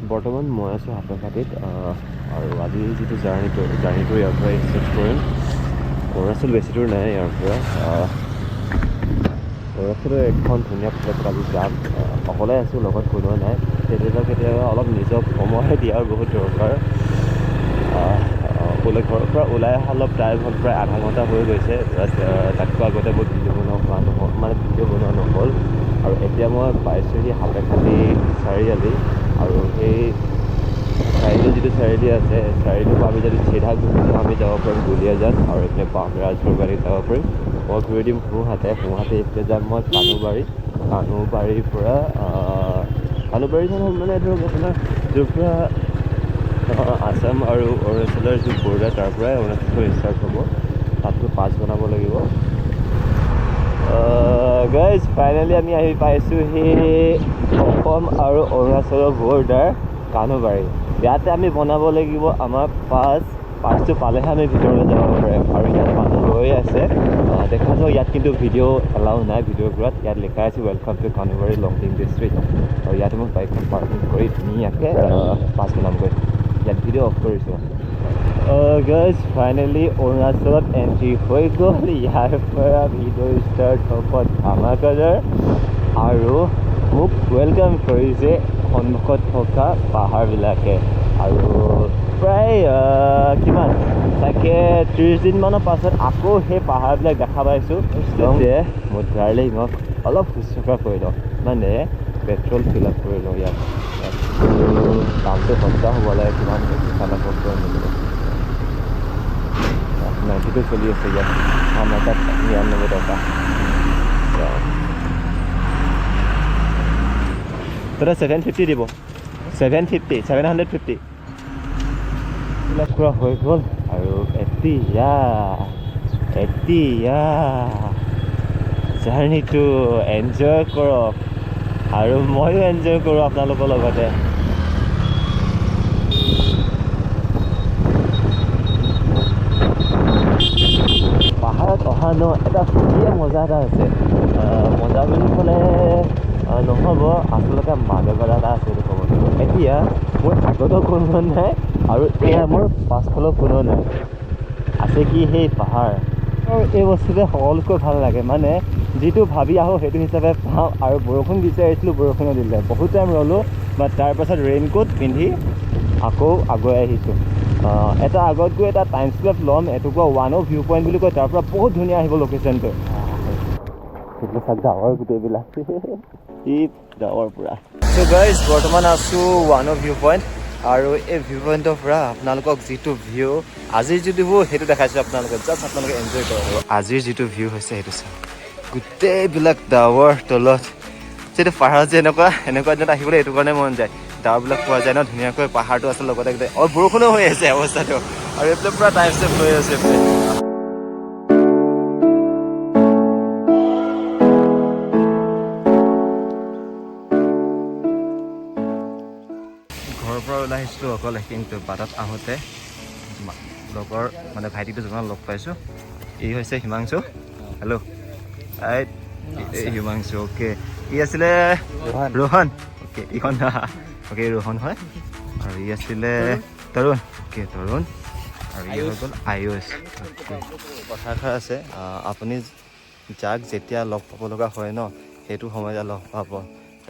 বৰ্তমান মই আছোঁ হাতৰখাটিত আৰু আজি যিটো জাৰ্ণিটো ইয়াৰ পৰা ষ্টাৰ্ট কৰিম। অৰুণাচল বেছি দূৰ নাই ইয়াৰ পৰা। অৰুণাচলৰ এখন ধুনীয়া প্লেচ আজি যাম। অকলে আছোঁ, লগত কোনোৱা নাই। কেতিয়াবা অলপ নিজক সময় দিয়াৰ বহুত দৰকাৰ। ঘৰৰ পৰা ওলাই অহা অলপ টাইম হ'ল, প্ৰায় আধা ঘণ্টা হৈ গৈছে। তাতকৈ আগতে মই ভিডিঅ' বনোৱা নহ'ল। আৰু এতিয়া মই পাইছোঁহি হাতেখাটি চাৰিআলি। আৰু সেই চাৰিআলি যিটো চাৰিআলি আছে, চাৰিআলিৰ পৰা আমি যদি চিধা ঘূৰি আমি যাব পাৰিম গুলিয়াজান, আৰু এইপিনে ৰাজগড়বাৰীত যাব পাৰিম। মই ঘূৰি দিম সোঁহাতে এইফালে যাম মই কানুবাৰীৰ পৰা কানুবাৰীখন হ'ল মানে ধৰক আপোনাৰ য'ৰ পৰা আছাম আৰু অৰুণাচলৰ যি বৰ্ডাৰ, তাৰ পৰাই অৰুণাচল ষ্টাৰ্ট হ'ব। তাততো পাছ বনাব লাগিব। গাইজ ফাইনেলি আমি আহি পাইছোঁ সেই অসম আৰু অৰুণাচলৰ বৰ্ডাৰ কানুবাৰী। ইয়াতে আমি বনাব লাগিব আমাৰ পাছটো পালেহে আমি ভিতৰলৈ যাব পাৰিম। আৰু ইয়াত মানুহ ৰৈ আছে, দেখা যাওক। ইয়াত কিন্তু ভিডিঅ' এলাউ নাই। ভিডিঅ'বোৰত ইয়াত লিখা আছে welcome to Kanubari Longding district. আৰু ইয়াতে মই বাইকখন পাৰ্কিং কৰি ধুনীয়াকৈ পাছ বনামগৈ। ইয়াত ভিডিঅ' অফ কৰিছোঁ। গাইজ ফাইনেলি অৰুণাচলত এণ্ট্ৰি হৈ গ'ল। ইয়াৰ পৰা ভিডিঅ' ষ্টাৰ্ট হ'ব ধামাকাদাৰ। আৰু মোক ৱেলকাম কৰিছে সন্মুখত থকা পাহাৰবিলাকে। আৰু প্ৰায় চাগে 30 দিনমানৰ পাছত আকৌ সেই পাহাৰবিলাক দেখা পাইছোঁ। যে মোৰ ডাৰ্লিঙক অলপ শুশ্ৰূষা কৰি লওঁ, মানে পেট্ৰল ফিল আপ কৰি লওঁ। ইয়াত দামটো সস্তা হ'ব লাগে। কিমান খানা কষ্ট নিদিব 92 চলি আছে ইয়াত। আমাৰ তাত 99 টকা। দাদা 750 দিব। 750 এইবিলাক কৰা হৈ গ'ল। আৰু এতিয়া জাৰ্ণিটো এনজয় কৰক, আৰু ময়ো এনজয় কৰোঁ আপোনালোকৰ লগতে। পাহাৰত অহা এটা সুকীয়া মজা এটা আছে। মজা বুলি ক'লে নহ'ব, আচলতে মাদকতা এটা আছে বুলি ক'ব লাগিব। এতিয়া মোৰ আগতো কোনো নাই, আৰু এয়া মোৰ পাছফালেও কোনো নাই। আছে কি সেই পাহাৰ। আৰু এই বস্তুটোৱে সকলোতকৈ ভাল লাগে, মানে যিটো ভাবি আহোঁ সেইটো হিচাপে পাওঁ। আৰু বৰষুণ বিচাৰিছিলোঁ, বৰষুণো দিলে। বহুত টাইম ৰ'লোঁ, বাট তাৰপাছত ৰেইনকোট পিন্ধি আকৌ আগুৱাই আহিছোঁ। এটা আগত গৈ এটা টাইম স্লেপ ল'ম। এটুকুৰা ওৱানৰ ভিউ পইণ্ট বুলি কয়, তাৰ পৰা বহুত ধুনীয়া আহিব লোকেশ্যনটো। ডাৱৰ গোটেইবিলাক ডাৱৰ পূৰা। চ' গাইজ বৰ্তমান আছোঁ ওৱানৰ ভিউ পইণ্ট। আৰু এই ভিউ পইণ্টৰ পৰা আপোনালোকক যিটো ভিউ, আজিৰ যিটো ভিউ সেইটো দেখাইছোঁ আপোনালোকে। জাষ্ট আপোনালোকে এনজয় কৰক। আজিৰ যিটো ভিউ হৈছে সেইটো চাওক। গোটেইবিলাক ডাৱৰ তলত যিটো পাহাৰত যে এনেকুৱা দিনত আহিবলৈ এইটো কাৰণে মন যায়। ডাৱৰবিলাক পোৱা যায় ন ধুনীয়াকৈ, পাহাৰটো আছে লগতে গোটেই। আৰু বৰষুণো হৈ আছে অৱস্থাটো। আৰু এইফালে পূৰা টাইম ষ্টেপ লৈ আছে। ঘৰৰ পৰা ওলাই আহিছিলোঁ অকলে, কিন্তু বাটত আহোঁতে লগৰ মানে ভাইটি দুজনক লগ পাইছোঁ। ই হৈছে হিমাংশু। হেল্ল'। হিমাংশু অ'কে। ই আছিলে ৰোহন। অ'কে ইখন অ'কে ৰোহন হয়। আৰু ই আছিলে তৰুণ। অ'কে তৰুণ। আৰু ই হৈ গ'ল আয়ুষ। কথা এষাৰ আছে, আপুনি যাক যেতিয়া লগ পাব লগা হয় ন, সেইটো সময়তে লগ পাব।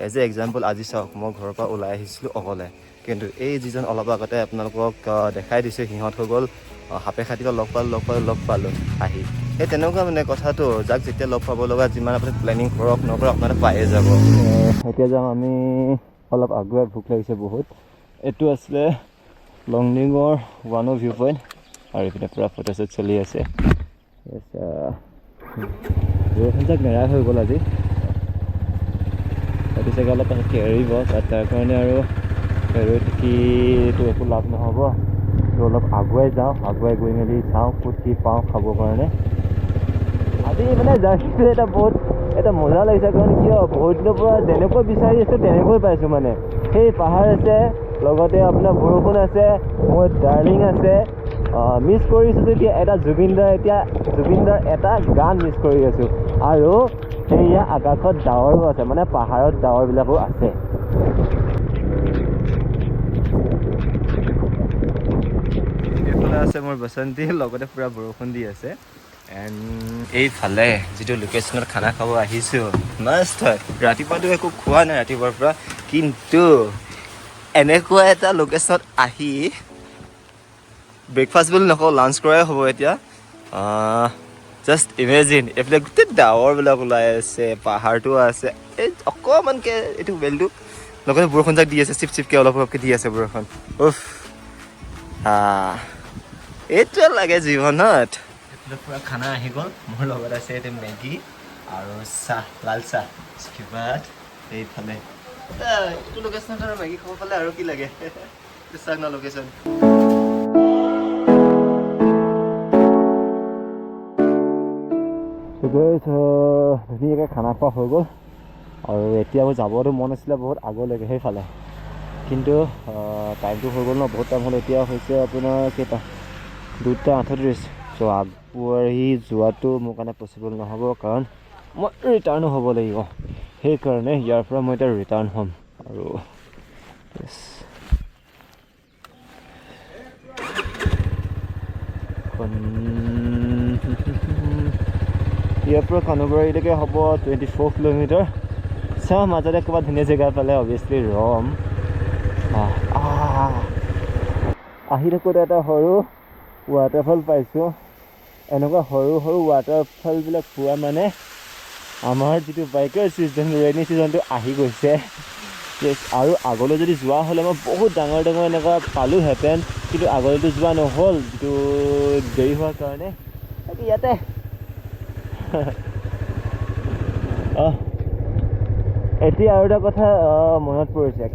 এজ এ এক্সাম্পল আজি চাওক, মই ঘৰৰ পৰা ওলাই আহিছিলোঁ অকলে, কিন্তু এই যিজন অলপ আগতে আপোনালোকক দেখাই দিছোঁ, সিহঁত হৈ গ'ল হাপেখাটিত লগ পালোঁ আহি। সেই তেনেকুৱা মানে কথাটো, যাক যেতিয়া লগ পাব লগা যিমান আপুনি প্লেনিং কৰক নকৰক আপোনালোকে পায়ে যাব। এতিয়া যাম আমি অলপ আগুৱাই, ভোক লাগিছে বহুত। এইটো আছিলে লংডিঙৰ ওৱানৰ ভিউ পইণ্ট। আৰু এইপিনে পূৰা ফটোশ্বুট চলি আছে। বৰষুণ যাক নেৰা হৈ গ'ল আজি। এইটো চাগে অলপ পাছতকৈ এৰিব, তাৰ কাৰণে আৰু ৰৈ থাকিটো একো লাভ নহ'ব। তো অলপ আগুৱাই যাওঁ, আগুৱাই গৈ মেলি চাওঁ ক'ত কি পাওঁ খাবৰ কাৰণে। আজি মানে জাৰ্ণিটো এটা মজা লাগিছে, কাৰণ কিয় বহুত দিনৰ পৰা যেনেকৈ বিচাৰি আছোঁ তেনেকৈ পাইছোঁ। মানে সেই পাহাৰ আছে, লগতে আপোনাৰ বৰষুণ আছে, মোৰ ডাৰ্লিং আছে। মিছ কৰিছোঁ যেতিয়া এটা জুবিনদাৰ এটা গান মিছ কৰি আছোঁ। আৰু সেয়া আকাশত ডাৱৰো আছে, মানে পাহাৰত ডাৱৰবিলাকো আছে। এইফালে আছে মোৰ বসন্তী, লগতে পুৰা বৰষুণ দি আছে। এণ্ড এইফালে যিটো লোকেশ্যনত খানা খাব আহিছোঁ, মাষ্ট হয়। ৰাতিপুৱাতো একো খোৱা নাই ৰাতিপুৱাৰ পৰা, কিন্তু এনেকুৱা এটা লোকেশ্যনত আহি ব্ৰেকফাষ্ট বুলি নকওঁ, লাঞ্চ কৰাই হ'ব এতিয়া। জাষ্ট ইমেজিন, এইফালে গোটেই ডাৱৰবিলাক ওলাই আছে, পাহাৰটো আছে, এই অকণমানকৈ এইটো বেলটো, লগতে বৰষুণ যাক দি আছে, চিপ চিপকৈ অলপ অলপকৈ দি আছে বৰষুণ। উফ, এইটোৱে লাগে জীৱনত। এইফালে পূৰা খানা আহি গ'ল, মোৰ লগত আছে এতিয়া মেগী আৰু চাহ, লাল চাহ, কিবা এইফালে এইটো লোকেশ্যনত আৰু মেগী খাব পালে আৰু কি লাগে। বিশ্বাস না লোকেশ্যন। ধুনীয়াকৈ খানা খোৱা হৈ গ'ল আৰু এতিয়া মোৰ যাবতো মন আছিলে বহুত আগলৈকে সেইফালে, কিন্তু টাইমটো হৈ গ'ল ন, বহুত টাইম হ'ল। এতিয়া হৈছে আপোনাৰ কেইটা, 2:38। চ' আগবাঢ়ি যোৱাটো মোৰ কাৰণে পচিবল নহ'ব, কাৰণ মই ৰিটাৰ্ণো হ'ব লাগিব। সেইকাৰণে ইয়াৰ পৰা মই এতিয়া ৰিটাৰ্ণ হ'ম। আৰু ইয়াৰ পৰা কানুবাৰীলৈকে হ'ব 24 কিলোমিটাৰ। চাওঁ মাজতে ক'ৰবাত ধুনীয়া জেগা পালে অভিয়াছলি ৰম। আহি থাকোঁতে এটা সৰু ৱাটাৰফল পাইছোঁ। এনেকুৱা সৰু সৰু ৱাটাৰফলবিলাক পোৱা মানে আমাৰ যিটো বাইকাৰ ছিজন, ৰেইনি ছিজনটো আহি গৈছে। আৰু আগলৈ যদি যোৱা হ'লে মই বহুত ডাঙৰ ডাঙৰ এনেকুৱা পালোঁহেঁতেন, কিন্তু আগলৈতো যোৱা নহ'ল যিটো দেৰি হোৱাৰ কাৰণে। বাকী ইয়াতে এতিয়া আৰু এটা কথা মনত পৰিছে,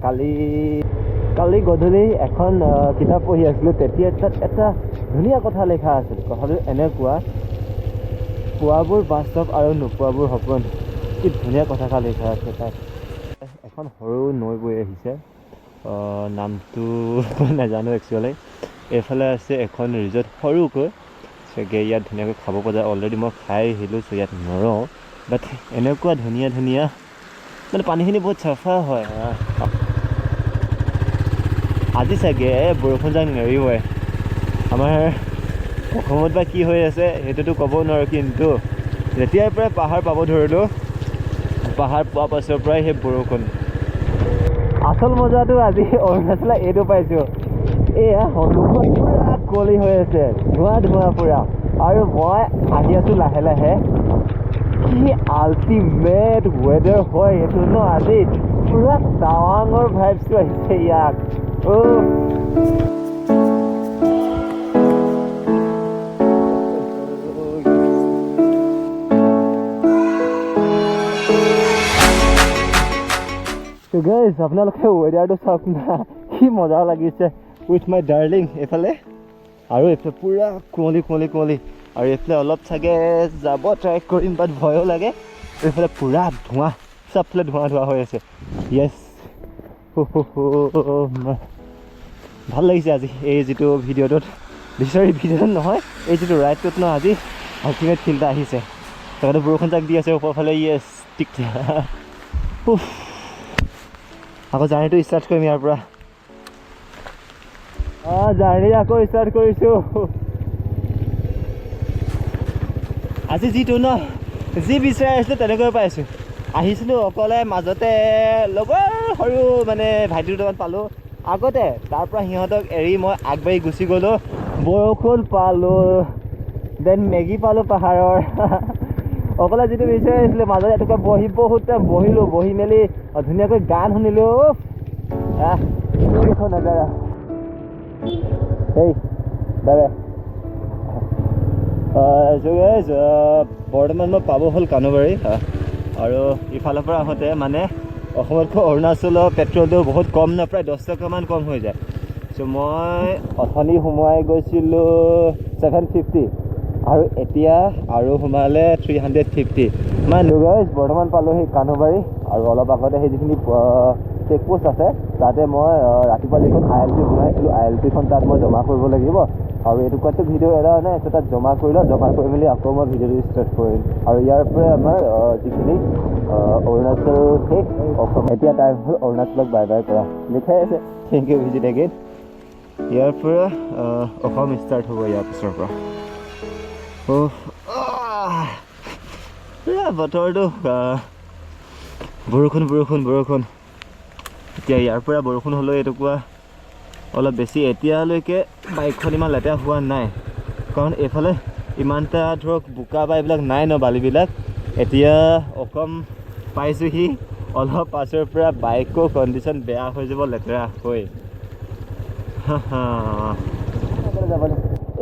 কালি গধূলি এখন কিতাপ পঢ়ি আছিলোঁ। তেতিয়া তাত এটা ধুনীয়া কথা লিখা আছিল। কথাটো এনেকুৱা, পোৱাবোৰ বাস্তৱ আৰু নোপোৱাবোৰ সপোন। কি ধুনীয়া কথাষাৰ লিখা আছে তাত। এখন সৰু নৈ বৈ আহিছে, নামটো নাজানো একচুৱেলি। এইফালে আছে এখন ৰিজৰ্ট সৰুকৈ, চাগে ইয়াত ধুনীয়াকৈ খাব পৰা যায়। অলৰেডি মই খাই আহিলোঁ, চ' ইয়াত নৰওঁ। বাট এনেকুৱা ধুনীয়া ধুনীয়া, মানে পানীখিনি বহুত চাফা হয়। আজি চাগে বৰষুণ যাক নেৰিবই। আমাৰ অসমত বা কি হৈ আছে সেইটোতো ক'ব নোৱাৰোঁ, কিন্তু যেতিয়াৰ পৰাই পাহাৰ পাব ধৰিলোঁ, পাহাৰ পোৱা পাছৰ পৰাই সেই বৰষুণ। আচল মজাটো আজি অৰুণাচলত এইটো পাইছোঁ, এয়া সন্মুখত পূৰা কুঁৱলী হৈ আছে, ধোঁৱা পূৰা, আৰু মই আহি আছোঁ লাহে লাহে। কি আল্টিমেট ৱেডাৰ হয় এইটো ন আজি, পূৰা টাৱাঙৰ ভাইবছটো আহিছে ইয়াত। গাইজ আপোনালোকে ৱেডাৰটো চাওক না, কি মজা লাগিছে উইথ মাই ডাৰ্লিং এইফালে, আৰু এইফালে পূৰা কুঁৱলী, আৰু এইফালে অলপ চাগে যাব ট্ৰাই কৰিম, বাট ভয়ো লাগে। এইফালে পূৰা ধোঁৱা, চবফালে ধোঁৱা হৈ আছে। য়েছ, ভাল লাগিছে আজি এই যিটো ভিডিঅ'টোত, ভিডিঅ'টোত নহয়, এই যিটো ৰাইডটোত ন, আজি আল্টিমেট ফিল এটা আহিছে। তাতে বৰষুণ যাক দি আছে ওপৰফালে। য়েছ, ঠিক আকৌ জাৰ্ণিটো ষ্টাৰ্ট কৰিম ইয়াৰ পৰা। জাৰ্ণি আকৌ ষ্টাৰ্ট কৰিছোঁ। আজি যিটো ন, যি বিচাৰি আহিছিলোঁ তেনেকৈ পাইছোঁ। আহিছিলোঁ অকলে, মাজতে লগৰ সৰু মানে ভাইটি দুটামান পালোঁ আগতে, তাৰ পৰা সিহঁতক এৰি মই আগবাঢ়ি গুচি গ'লোঁ। বৰষুণ পালোঁ, দেন মেগী পালোঁ পাহাৰৰ। অকলে যিটো বিচাৰি আহিছিলোঁ, মাজতে এটুকুৰা বহুত টাইম বহিলোঁ, বহি মেলি ধুনীয়াকৈ গান শুনিলোঁ। নাজাৰা সেই দাদা বৰ্তমান মই পাব হ'ল কানুবাৰী, আৰু ইফালৰ পৰা আহোঁতে মানে অসমতকৈ অৰুণাচলৰ পেট্ৰলটো বহুত কম ন, প্ৰায় 10 টকামান কম হৈ যায়। চ' মই অথনি সোমোৱাই গৈছিলোঁ 750, আৰু এতিয়া আৰু সোমালে 350। মানে গাইজ বৰ্তমান পালোঁ সেই কানুবাৰী, আৰু অলপ আগতে সেই যিখিনি চেকপোষ্ট আছে তাতে মই ৰাতিপুৱা যিখন ILP বনাইছিলোঁ ILPখন তাত মই জমা কৰিব লাগিব আৰু এইটুকুৰাটো ভিডিঅ' এৰা নাই এইটো তাত জমা কৰি লওঁ জমা কৰি মেলি আকৌ মই ভিডিঅ'টো ষ্টাৰ্ট কৰিম আৰু ইয়াৰ পৰাই আমাৰ যিখিনি অৰুণাচল শেষ অসম এতিয়া টাইম হ'ল অৰুণাচলক বাই বাই কৰা লিখাই আছে থেংক ইউ ভিজিট এগেইন ইয়াৰ পৰা অসম ষ্টাৰ্ট হ'ব ইয়াৰ পিছৰ পৰা বতৰটো বৰষুণ এতিয়া ইয়াৰ পৰা বৰষুণ হ'লেও এটুকুৰা অলপ বেছি এতিয়ালৈকে বাইকখন ইমান লেতেৰা হোৱা নাই কাৰণ এইফালে ইমানটা ধৰক বোকা বা এইবিলাক নাই ন বালিবিলাক এতিয়া অসম পাইছোঁহি অলপ পাছৰ পৰা বাইকৰ কণ্ডিশ্যন বেয়া হৈ যাব লেতেৰা হৈ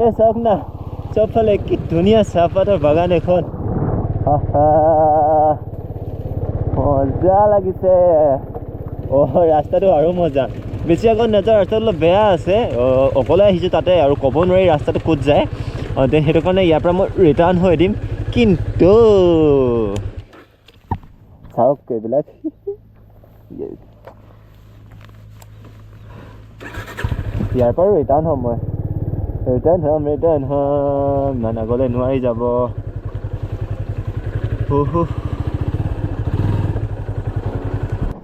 এই চাওক না চবফালে কি ধুনীয়া চাহপাতৰ বাগান এখন মজা লাগিছে ৰাস্তাটো আৰু মজা বেছি আগত নাযাওঁ ৰাস্তাটো অলপ বেয়া আছে অকলে আহিছোঁ তাতে আৰু ক'ব নোৱাৰি ৰাস্তাটো ক'ত যায় দেন সেইটো কাৰণে ইয়াৰ পৰা মই ৰিটাৰ্ণ হৈ দিম কিন্তু চাওক এইবিলাক ইয়াৰ পৰা ৰিটাৰ্ণ হ'ম মই ৰিটাৰ্ণ হ'ম ইমান আগলৈ নোৱাৰি যাব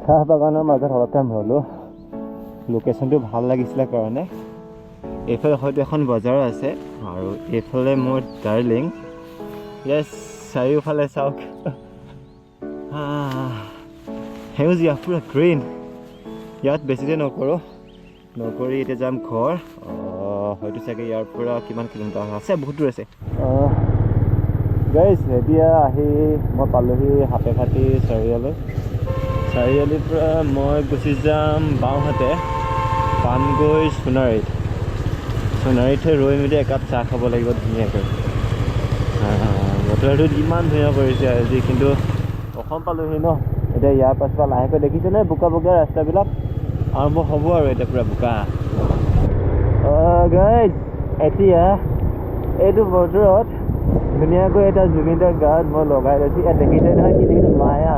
চাহ বাগানৰ মাজত অলপ টাইম ৰ'লোঁ লোকেশ্যনটো ভাল লাগিছিলে কাৰণে এইফালে হয়তো এখন বজাৰ আছে আৰু এইফালে মোৰ ডাৰ্লিং য়েছ চাৰিওফালে চাওক সেউজীয়া পুৰা গ্ৰীণ ইয়াত বেছি দেৰি নকৰি এতিয়া যাম ঘৰ হয়তো চাগে ইয়াৰ পৰা কিমান কিলোমিটাৰ আছে বহুত দূৰ আছে গাইজ এতিয়া আহি মই পালোহি হাতেঘাটি চাৰিআলিৰ পৰা মই গুচি যাম বাওঁহাতে পাণগৈ সোণাৰীত ৰৈ মেলি একাপ চাহ খাব লাগিব ধুনীয়াকৈ বতৰটো ইমান ধুনীয়া কৰিছে আজি কিন্তু অসম পালোহি ন এতিয়া ইয়াৰ পাছৰ লাহেকৈ দেখিছেনে বোকা ৰাস্তাবিলাক আৰম্ভ হ'ব আৰু এতিয়া পুৰা বোকা গাইজ এতিয়া এইটো বতৰত ধুনীয়াকৈ এটা জুবিনৰ গান মই লগাই লৈছোঁ ইয়াত দেখিছে নহয় কি দেখিছোঁ মায়া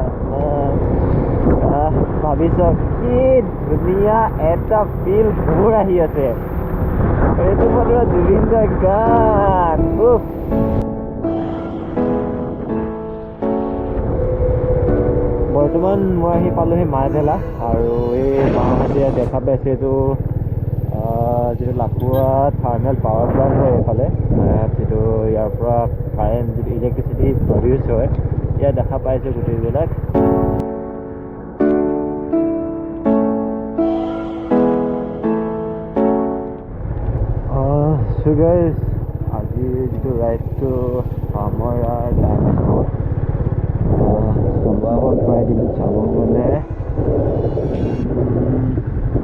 ভাবিছ কি ধুনীয়া এটা ফিল ঘূৰ আহি আছে এইটো বতৰত জুবিনৰ গান বৰ্তমান মই আহি পালোহি মাইভেলা আৰু এই মাহঁতে দেখা পাইছে এইটো যিটো লাকুৱা থাৰ্মেল পাৱাৰ প্লাণ্ট হয় এইফালে যিটো ইয়াৰ পৰা কাৰেণ্ট যিটো ইলেক্ট্ৰিচিটি প্ৰডিউচ হয় ইয়াত দেখা পাইছোঁ গোটেইবিলাক গাইজ আজি যিটো ৰাইডটো সামৰা টাইম চলোৱা প্ৰায় দিন চাব গ'লে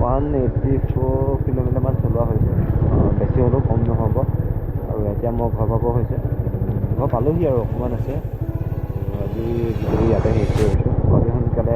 184 কিলোমিটাৰমান চলোৱা হৈছে বেছি হ'লেও কম নহ'ব আৰু এতিয়া মই ঘৰ পাব হৈছে ঘৰ পালোহি আৰু অকণমান আছে আজি ইয়াতে শেষ কৰিছোঁ আজি সোনকালে